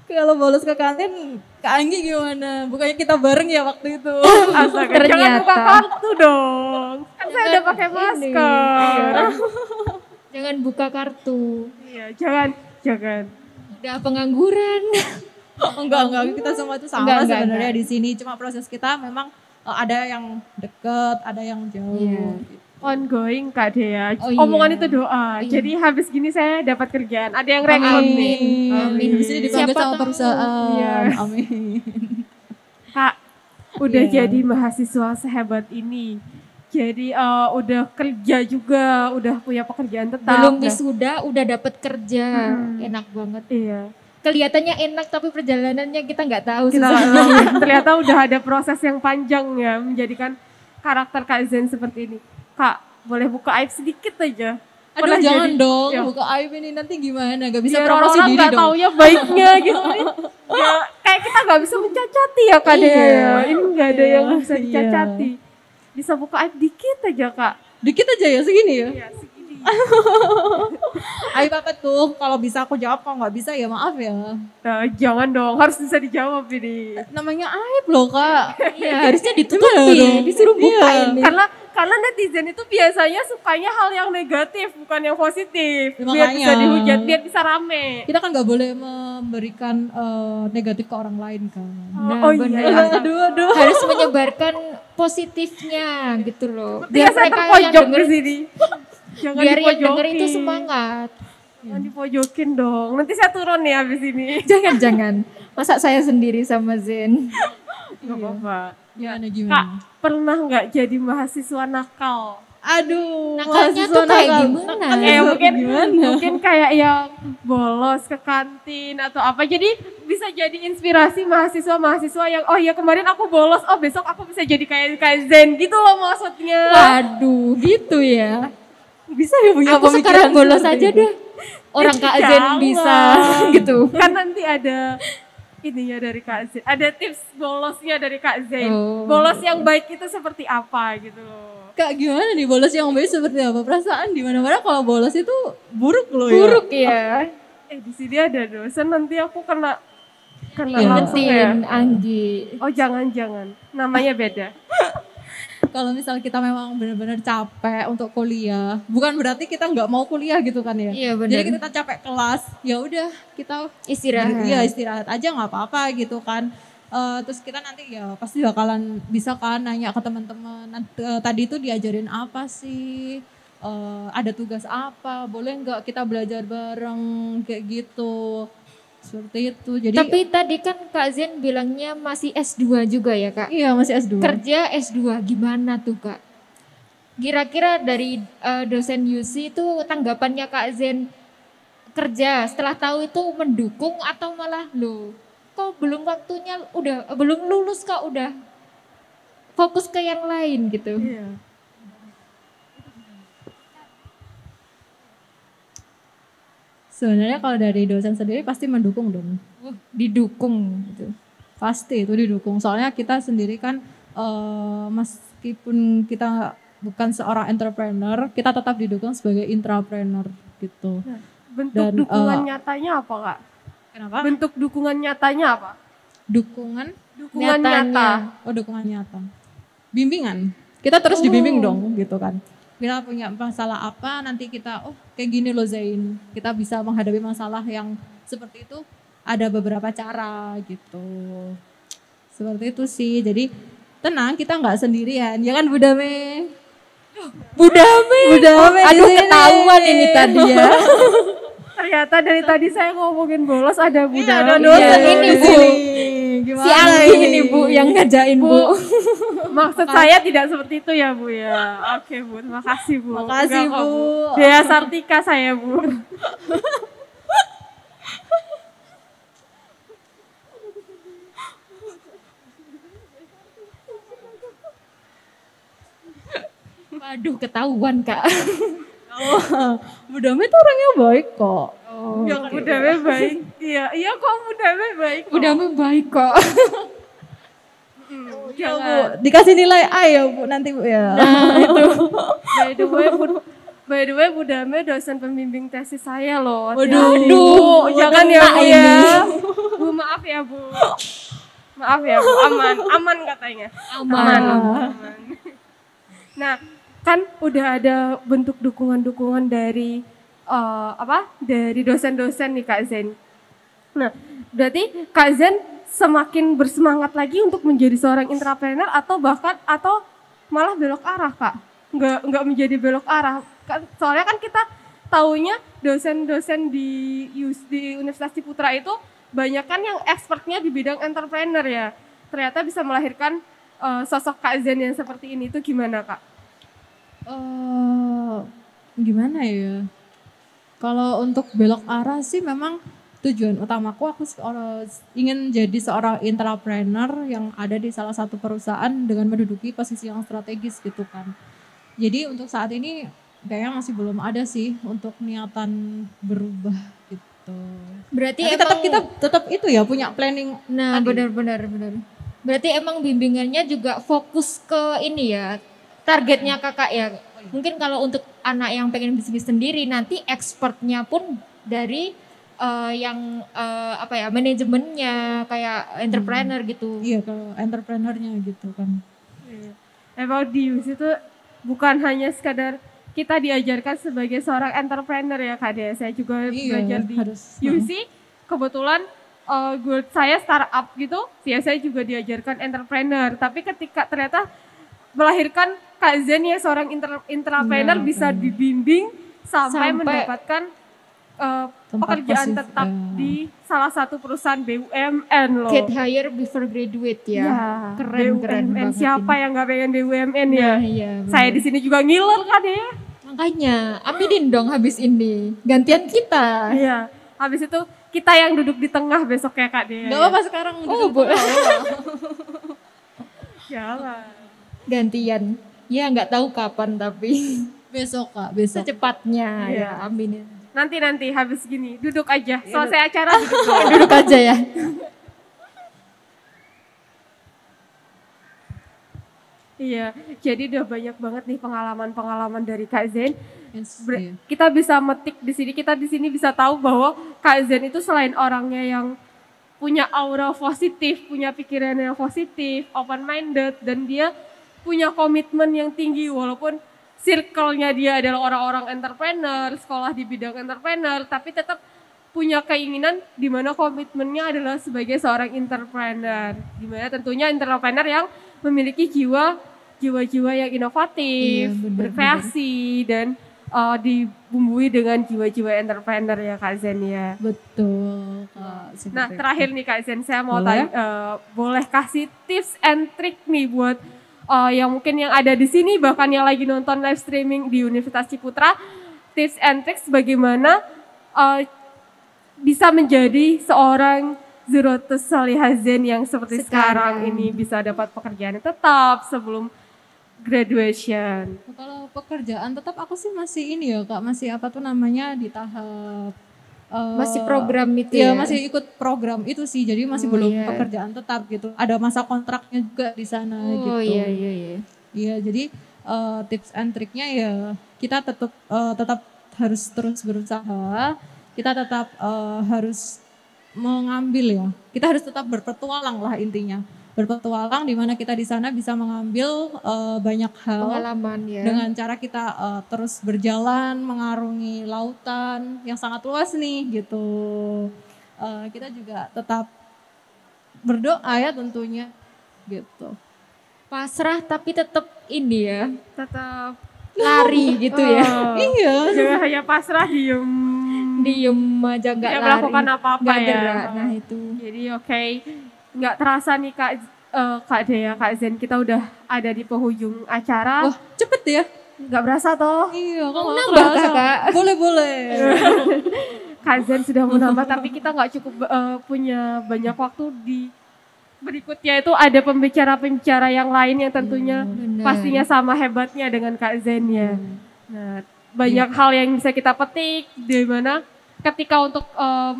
Kalau bolos ke kantin, Kak Anggi gimana? Bukannya kita bareng ya waktu itu? Astaga, jangan buka kartu dong. Kan saya udah pakai Ini. masker. Jangan buka kartu. Iya, jangan. Udah pengangguran. Enggak, kita semua itu sama Enggak, sebenarnya di sini. Cuma proses kita memang ada yang deket, ada yang jauh. Iya. Ongoing Kak Dea. Oh, iya. Omongan itu doa. Iya. Jadi habis gini saya dapat kerjaan. Ada yang rekrut nih. Amin. Habis ini dipanggil Siapa sama tahu. perusahaan. Iya. Amin. Kak, udah Iya. jadi mahasiswa sehebat ini. Jadi udah kerja juga, udah punya pekerjaan tetap. Belum wisuda udah dapat kerja. Hmm. Enak banget. Iya. Kelihatannya enak tapi perjalanannya kita nggak tahu. Kita susah. nggak tahu. Ternyata udah ada proses yang panjang ya menjadikan karakter Kak Zen seperti ini. Kak, boleh buka aib sedikit aja. Aduh Pernah jangan jadi- dong, Ya. buka aib ini nanti gimana? Gak bisa Biar promosi orang diri nggak dong. taunya baiknya gitu. Ya, kayak kita nggak bisa mencacati ya Kak Dea. Iya. Ini nggak ada yang bisa Iya. dicacati. Bisa buka aib dikit aja Kak. Dikit aja ya segini ya. Iya segini. Aib apa tuh? Kalau bisa aku jawab, kalau nggak bisa ya maaf ya. Nah, jangan dong, harus bisa dijawab ini. Namanya aib loh kak. Iya, harusnya Iya ditutupi, dong. disuruh buka Iya. ini. Karena netizen itu biasanya sukanya hal yang negatif, bukan yang positif. Ya, Biar bisa makanya. dihujat, biar bisa rame. Kita kan nggak boleh memberikan negatif ke orang lain kan. Nah, Oh iya, benar. Aduh. Harus menyebarkan positifnya gitu loh. Biar saya mereka yang terpojok di denger, sini. Jangan biar yang dipojokin. denger itu semangat. Jangan dipojokin dong. Nanti saya turun nih habis ini. Jangan. Masa saya sendiri sama Zen? Gak apa-apa. Gimana Kak, gimana? pernah nggak jadi mahasiswa nakal? Aduh. Nakalnya mahasiswa tuh kayak nakal. gimana? Nakalnya Mungkin kayak yang bolos ke kantin atau apa. Jadi bisa jadi inspirasi mahasiswa-mahasiswa yang oh ya kemarin aku bolos, oh besok aku bisa jadi kayak Zen gitu loh maksudnya. Waduh, gitu ya. Bisa ya punya Aku sekarang bolos seperti aja itu? deh. Orang Kak Zen Jangan. bisa gitu. Kan nanti ada ininya dari Kak Zen. Ada tips bolosnya dari Kak Zen. Oh. Bolos yang baik itu seperti apa gitu loh. Kak gimana nih bolos yang baik seperti apa? Perasaan di mana-mana kalau bolos itu buruk loh ya. Buruk ya. Di sini ada dosen nanti aku kena langsung ya. Ingetin Anggi. Oh jangan. Namanya beda. Kalau misal kita memang benar-benar capek untuk kuliah, bukan berarti kita nggak mau kuliah gitu kan ya. Iya, benar. Jadi kita capek kelas, ya udah kita Istirahat. Iya istirahat aja nggak apa-apa gitu kan. Terus kita nanti ya pasti bakalan bisa kan nanya ke teman-teman. Tadi itu diajarin apa sih? Ada tugas apa? Boleh nggak kita belajar bareng kayak gitu? Seperti itu. Jadi Tapi tadi kan Kak Zen bilangnya masih S2 juga ya Kak? iya masih S2. Kerja S2 gimana tuh Kak? Kira-kira dari dosen UC itu tanggapannya Kak Zen kerja setelah tahu itu mendukung atau malah loh kok belum waktunya udah belum lulus Kak udah fokus ke yang lain gitu. Iya. Sebenarnya kalau dari dosen sendiri pasti mendukung dong. Didukung gitu. Pasti itu didukung. Soalnya kita sendiri kan meskipun kita bukan seorang entrepreneur, kita tetap didukung sebagai intrapreneur gitu. Bentuk Dan, dukungan nyatanya apa Kak? Kenapa? Bentuk dukungan nyatanya apa? Dukungan, Dukungan Nyatanya. nyata. oh dukungan nyata. Bimbingan. Kita terus dibimbing dong gitu kan. Kita punya masalah apa nanti kita kayak gini loh Zain. Kita bisa menghadapi masalah yang seperti itu ada beberapa cara gitu. Seperti itu sih. Jadi tenang kita nggak sendirian. Ya kan Budame? Budame. Budame di Aduh sini. ketahuan ini tadi ya. Ternyata dari tadi saya ngomongin bolos ada Iya, budaya. ada dosen Iya, ini, di Bu. sini. Si Gimana Anggi ini Bu yang ngajain Bu. Maksud saya tidak seperti itu ya Bu ya. Oke Bu, terima kasih Bu. Makasih, Enggak kok, Bu. Dea Sartika saya Bu. Waduh ketahuan Kak. Budame tuh orangnya baik kok. Oh, Budaya baik. Iya kok budaya baik kok. Budame baik kok. Ya, Bu, Jangan. dikasih nilai A ya Bu nanti Bu ya. By the way, Bu Dame dosen pembimbing tesis saya loh. Waduh. Hati-hati, Bu. Jangan ya Bu Kena ya. ini. Bu ya Bu. Maaf ya Bu, aman katanya. Aman. Aman. Nah, kan udah ada bentuk dukungan-dukungan dari dari dosen-dosen nih Kak Zen. Nah, berarti Kak Zen semakin bersemangat lagi untuk menjadi seorang entrepreneur atau malah belok arah Kak? Nggak menjadi belok arah. Soalnya kan kita taunya dosen-dosen di Universitas Ciputra itu banyak kan yang expertnya di bidang entrepreneur ya. Ternyata bisa melahirkan sosok Kak Zen yang seperti ini, itu gimana Kak? Gimana ya? Kalau untuk belok arah sih memang tujuan utamaku aku ingin jadi seorang entrepreneur yang ada di salah satu perusahaan dengan menduduki posisi yang strategis gitu kan. Jadi untuk saat ini kayaknya masih belum ada sih untuk niatan berubah gitu. Berarti Tapi emang kita tetap itu ya punya planning. Nah, tadi. benar. Berarti emang bimbingannya juga fokus ke ini ya, targetnya kakak ya. Mungkin kalau untuk anak yang pengen bisnis sendiri, nanti expertnya pun dari manajemennya kayak entrepreneur gitu. Iya, kalau entrepreneurnya gitu kan. Emang di UC itu bukan hanya sekadar kita diajarkan sebagai seorang entrepreneur ya Kak Dea. Saya juga belajar di UC. Kebetulan saya startup gitu, saya juga diajarkan entrepreneur. Tapi ketika ternyata melahirkan Kak Zen ya seorang entrepreneur bisa dibimbing sampai mendapatkan pekerjaan tetap di salah satu perusahaan BUMN loh. Get hire before graduate ya. Keren BUMN siapa ini. yang nggak pengen BUMN ya? Iya, saya di sini juga ngiler Kak Dea. Makanya aminin dong habis ini. Gantian kita. Iya. Habis itu kita yang duduk di tengah besok ya Kak Dea. Gak apa sekarang duduk boleh. Jangan. Gantian. Ya nggak tahu kapan tapi besok Kak, besok. secepatnya Iya. ya aminin. Nanti habis gini duduk aja. Selesai acara duduk. Duduk aja ya. Iya, jadi udah banyak banget nih pengalaman-pengalaman dari Kak Zen. Iya. Kita bisa metik di sini, kita di sini bisa tahu bahwa Kak Zen itu selain orangnya yang punya aura positif, punya pikiran yang positif, open minded, dan dia punya komitmen yang tinggi walaupun circle-nya dia adalah orang-orang entrepreneur, sekolah di bidang entrepreneur, tapi tetap punya keinginan di mana komitmennya adalah sebagai seorang entrepreneur. Di mana tentunya entrepreneur yang memiliki jiwa-jiwa yang inovatif, berkreasi, dan dibumbui dengan jiwa-jiwa entrepreneur ya Kak Zen ya. Betul Kak. Nah terakhir nih Kak Zen, saya mau tanya, boleh kasih tips and trick nih buat yang mungkin yang ada di sini, bahkan yang lagi nonton live streaming di Universitas Ciputra, tips and tricks bagaimana bisa menjadi seorang Zuratus Salihah Zen yang seperti sekarang ini bisa dapat pekerjaan tetap sebelum graduation. Kalau pekerjaan tetap aku sih masih ini ya Kak, masih di tahap masih program itu ya? ya? Masih ikut program itu sih, jadi masih belum pekerjaan tetap gitu. Ada masa kontraknya juga di sana gitu. Oh iya. Iya, jadi tips and triknya ya kita tetap harus terus berusaha, kita tetap harus mengambil ya. Kita harus tetap berpetualang lah intinya. Berpetualang di mana kita di sana bisa mengambil banyak hal pengalaman ya. Dengan cara kita terus berjalan mengarungi lautan yang sangat luas nih gitu. Kita juga tetap berdoa ya tentunya gitu. Pasrah tapi tetap ini ya, Tetap lari gitu ya. Iya. Jangan hanya pasrah Diem aja nggak lari, melakukan apa-apa nggak ya. gerak. Nah itu. Jadi nggak terasa nih Kak Dea, Kak Zen, kita udah ada di penghujung acara. Wah cepet ya. Nggak berasa toh. Iya, Mau nambah Kakak? Boleh. Kak Zen sudah menambah, tapi kita nggak cukup punya banyak waktu. Di berikutnya itu ada pembicara-pembicara yang lain yang tentunya pastinya sama hebatnya dengan Kak Zen ya. Nah, banyak hal yang bisa kita petik, di mana ketika untuk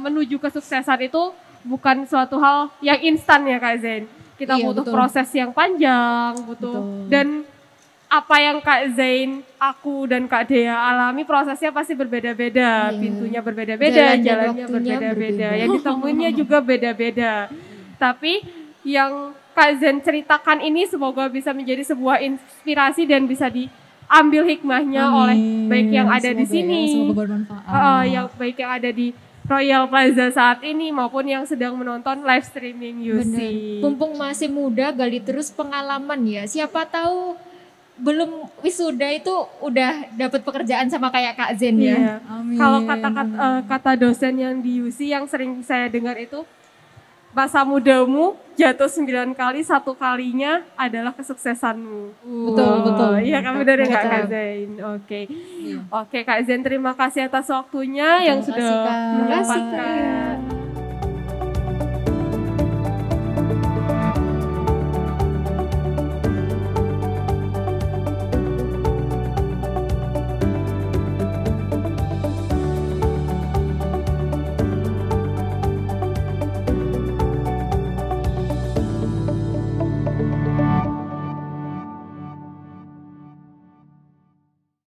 menuju kesuksesan itu bukan suatu hal yang instan ya Kak Zen. Kita butuh proses yang panjang, dan apa yang Kak Zain, aku dan Kak Dea alami prosesnya pasti berbeda-beda, Iya. pintunya berbeda-beda, Jalan dan jalannya waktunya berbeda-beda, berbeda. yang ditemuinya juga beda-beda. Tapi yang Kak Zain ceritakan ini semoga bisa menjadi sebuah inspirasi dan bisa diambil hikmahnya oleh baik yang ada di Semoga ya, sini, semoga bermanfaat. yang baik yang ada di Royal Plaza saat ini maupun yang sedang menonton live streaming UC. Bener. Mumpung masih muda, gali terus pengalaman ya. Siapa tahu belum wisuda itu udah dapat pekerjaan sama kayak Kak Zen ya. Iya. Amin. Kalau kata dosen yang di UC yang sering saya dengar itu, masa mudamu jatuh 9 kali, 1 kalinya adalah kesuksesanmu. Betul, betul. Iya, kamu dari Betul. Kak Zain. Oke. Iya. Oke, Kak Zain, terima kasih atas waktunya yang Terima sudah kasih, Kak. menyempatkan.